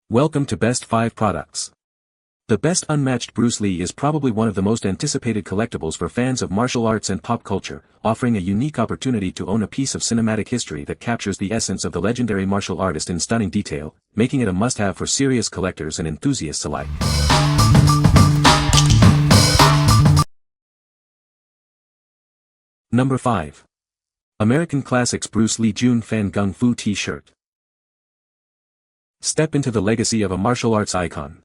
Welcome to Best 5 Products. The Best Unmatched Bruce Lee is probably one of the most anticipated collectibles for fans of martial arts and pop culture, offering a unique opportunity to own a piece of cinematic history that captures the essence of the legendary martial artist in stunning detail, making it a must-have for serious collectors and enthusiasts alike. Number 5. American Classics Bruce Lee Jun Fan Gung Fu T-shirt. Step into the legacy of a martial arts icon.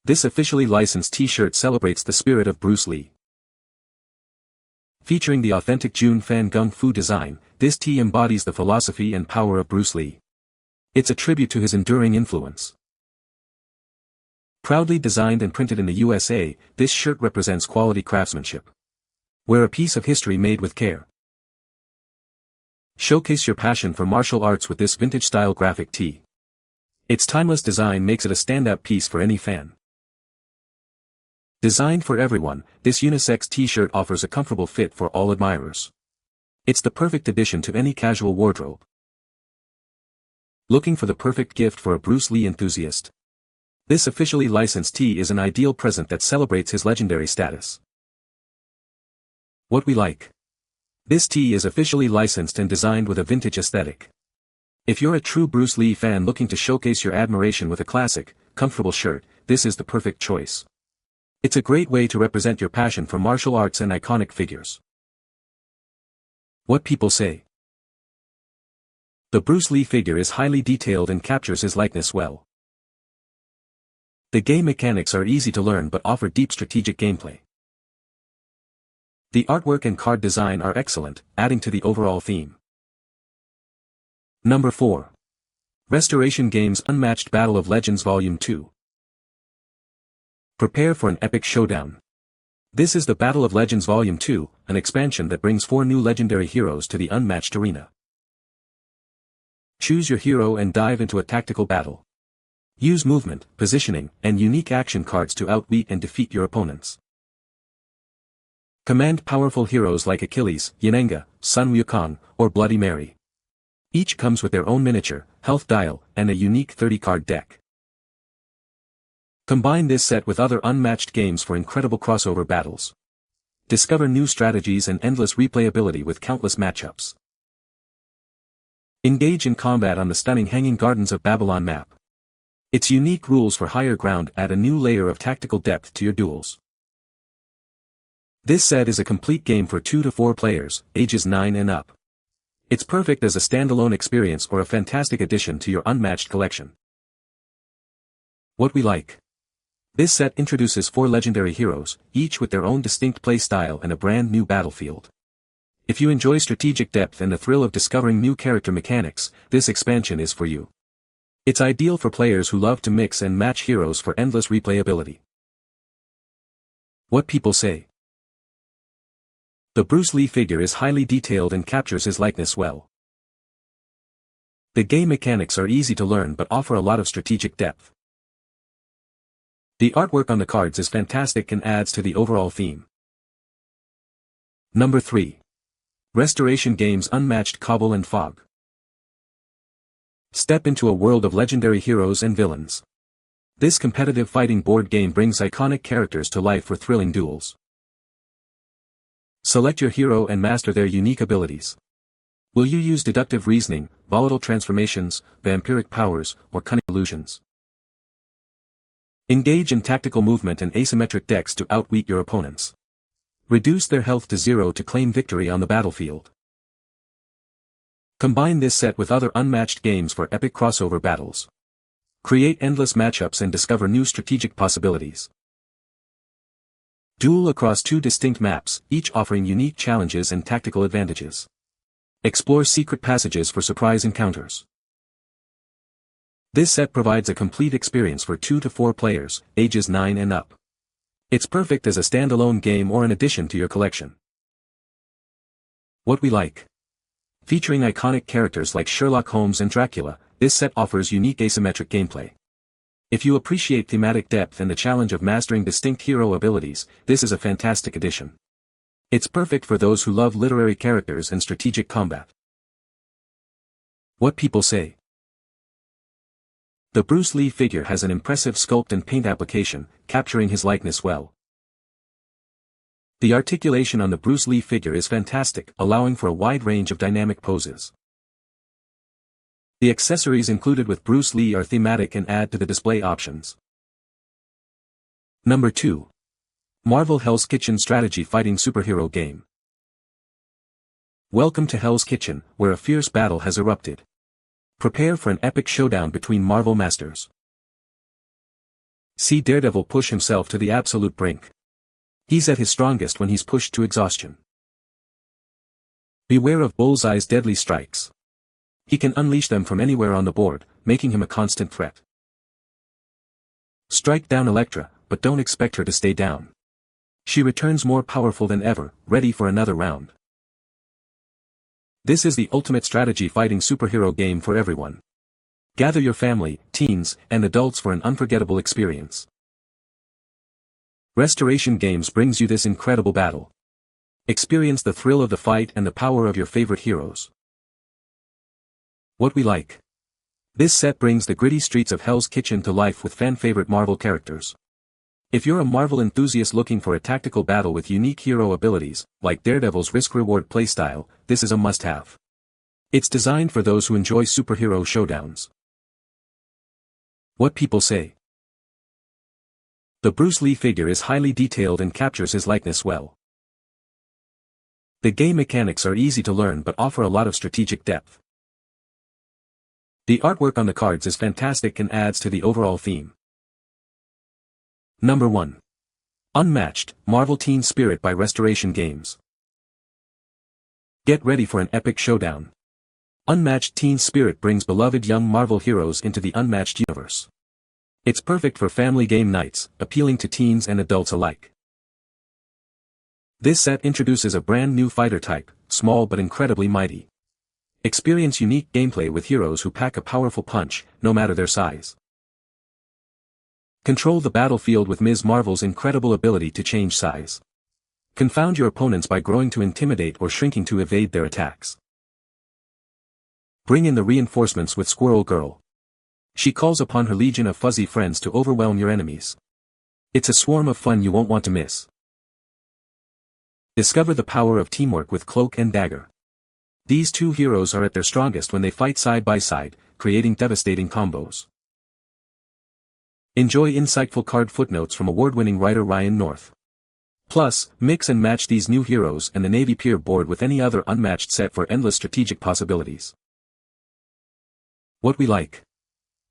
This officially licensed T-shirt celebrates the spirit of Bruce Lee. Featuring the authentic Jun Fan Gung Fu design, this tee embodies the philosophy and power of Bruce Lee. It's a tribute to his enduring influence. Proudly designed and printed in the USA, this shirt represents quality craftsmanship. Wear a piece of history made with care. Showcase your passion for martial arts with this vintage-style graphic tee. Its timeless design makes it a standout piece for any fan. Designed for everyone, this unisex t-shirt offers a comfortable fit for all admirers. It's the perfect addition to any casual wardrobe. Looking for the perfect gift for a Bruce Lee enthusiast? This officially licensed tee is an ideal present that celebrates his legendary status. What we like. This tee is officially licensed and designed with a vintage aesthetic. If you're a true Bruce Lee fan looking to showcase your admiration with a classic, comfortable shirt, this is the perfect choice. It's a great way to represent your passion for martial arts and iconic figures. What people say. The Bruce Lee figure is highly detailed and captures his likeness well. The game mechanics are easy to learn but offer deep strategic gameplay. The artwork and card design are excellent, adding to the overall theme. Number 4. Restoration Games Unmatched Battle of Legends Volume 2. Prepare for an epic showdown. This is the Battle of Legends Volume 2, an expansion that brings 4 new legendary heroes to the Unmatched arena. Choose your hero and dive into a tactical battle. Use movement, positioning, and unique action cards to outwit and defeat your opponents. Command powerful heroes like Achilles, Yanenga, Sun Wukong, or Bloody Mary. Each comes with their own miniature, health dial, and a unique 30-card deck. Combine this set with other unmatched games for incredible crossover battles. Discover new strategies and endless replayability with countless matchups. Engage in combat on the stunning Hanging Gardens of Babylon map. Its unique rules for higher ground add a new layer of tactical depth to your duels. This set is a complete game for 2 to 4 players, ages 9 and up. It's perfect as a standalone experience or a fantastic addition to your unmatched collection. What we like. This set introduces 4 legendary heroes, each with their own distinct play style and a brand new battlefield. If you enjoy strategic depth and the thrill of discovering new character mechanics, this expansion is for you. It's ideal for players who love to mix and match heroes for endless replayability. What people say. The Bruce Lee figure is highly detailed and captures his likeness well. The game mechanics are easy to learn but offer a lot of strategic depth. The artwork on the cards is fantastic and adds to the overall theme. Number 3. Restoration Games Unmatched Cobble and Fog. Step into a world of legendary heroes and villains. This competitive fighting board game brings iconic characters to life for thrilling duels. Select your hero and master their unique abilities. Will you use deductive reasoning, volatile transformations, vampiric powers, or cunning illusions? Engage in tactical movement and asymmetric decks to outwit your opponents. Reduce their health to 0 to claim victory on the battlefield. Combine this set with other unmatched games for epic crossover battles. Create endless matchups and discover new strategic possibilities. Duel across 2 distinct maps, each offering unique challenges and tactical advantages. Explore secret passages for surprise encounters. This set provides a complete experience for 2 to 4 players, ages 9 and up. It's perfect as a standalone game or an addition to your collection. What we like. Featuring iconic characters like Sherlock Holmes and Dracula, this set offers unique asymmetric gameplay. If you appreciate thematic depth and the challenge of mastering distinct hero abilities, this is a fantastic addition. It's perfect for those who love literary characters and strategic combat. What people say. The Bruce Lee figure has an impressive sculpt and paint application, capturing his likeness well. The articulation on the Bruce Lee figure is fantastic, allowing for a wide range of dynamic poses. The accessories included with Bruce Lee are thematic and add to the display options. Number 2. Marvel Hell's Kitchen Strategy Fighting Superhero Game. Welcome to Hell's Kitchen, where a fierce battle has erupted. Prepare for an epic showdown between Marvel Masters. See Daredevil push himself to the absolute brink. He's at his strongest when he's pushed to exhaustion. Beware of Bullseye's deadly strikes. He can unleash them from anywhere on the board, making him a constant threat. Strike down Elektra, but don't expect her to stay down. She returns more powerful than ever, ready for another round. This is the ultimate strategy fighting superhero game for everyone. Gather your family, teens, and adults for an unforgettable experience. Restoration Games brings you this incredible battle. Experience the thrill of the fight and the power of your favorite heroes. What we like. This set brings the gritty streets of Hell's Kitchen to life with fan-favorite Marvel characters. If you're a Marvel enthusiast looking for a tactical battle with unique hero abilities, like Daredevil's risk-reward playstyle, this is a must-have. It's designed for those who enjoy superhero showdowns. What people say. The Bruce Lee figure is highly detailed and captures his likeness well. The game mechanics are easy to learn but offer a lot of strategic depth. The artwork on the cards is fantastic and adds to the overall theme. Number 1. Unmatched, Marvel Teen Spirit by Restoration Games. Get ready for an epic showdown. Unmatched Teen Spirit brings beloved young Marvel heroes into the Unmatched universe. It's perfect for family game nights, appealing to teens and adults alike. This set introduces a brand new fighter type, small but incredibly mighty. Experience unique gameplay with heroes who pack a powerful punch, no matter their size. Control the battlefield with Ms. Marvel's incredible ability to change size. Confound your opponents by growing to intimidate or shrinking to evade their attacks. Bring in the reinforcements with Squirrel Girl. She calls upon her legion of fuzzy friends to overwhelm your enemies. It's a swarm of fun you won't want to miss. Discover the power of teamwork with Cloak and Dagger. These two heroes are at their strongest when they fight side by side, creating devastating combos. Enjoy insightful card footnotes from award-winning writer Ryan North. Plus, mix and match these new heroes and the Navy Pier board with any other Unmatched set for endless strategic possibilities. What we like.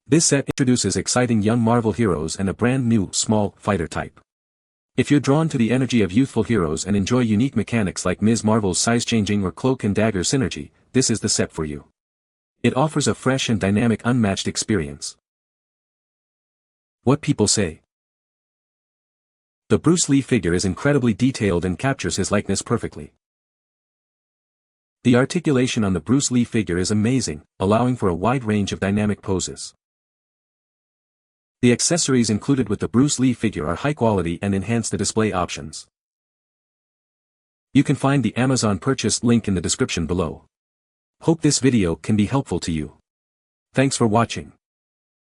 This set introduces exciting young Marvel heroes and a brand new, small, fighter type. If you're drawn to the energy of youthful heroes and enjoy unique mechanics like Ms. Marvel's size-changing or Cloak and Dagger synergy, this is the set for you. It offers a fresh and dynamic Unmatched experience. What people say. The Bruce Lee figure is incredibly detailed and captures his likeness perfectly. The articulation on the Bruce Lee figure is amazing, allowing for a wide range of dynamic poses. The accessories included with the Bruce Lee figure are high quality and enhance the display options. You can find the Amazon purchase link in the description below. Hope this video can be helpful to you. Thanks for watching.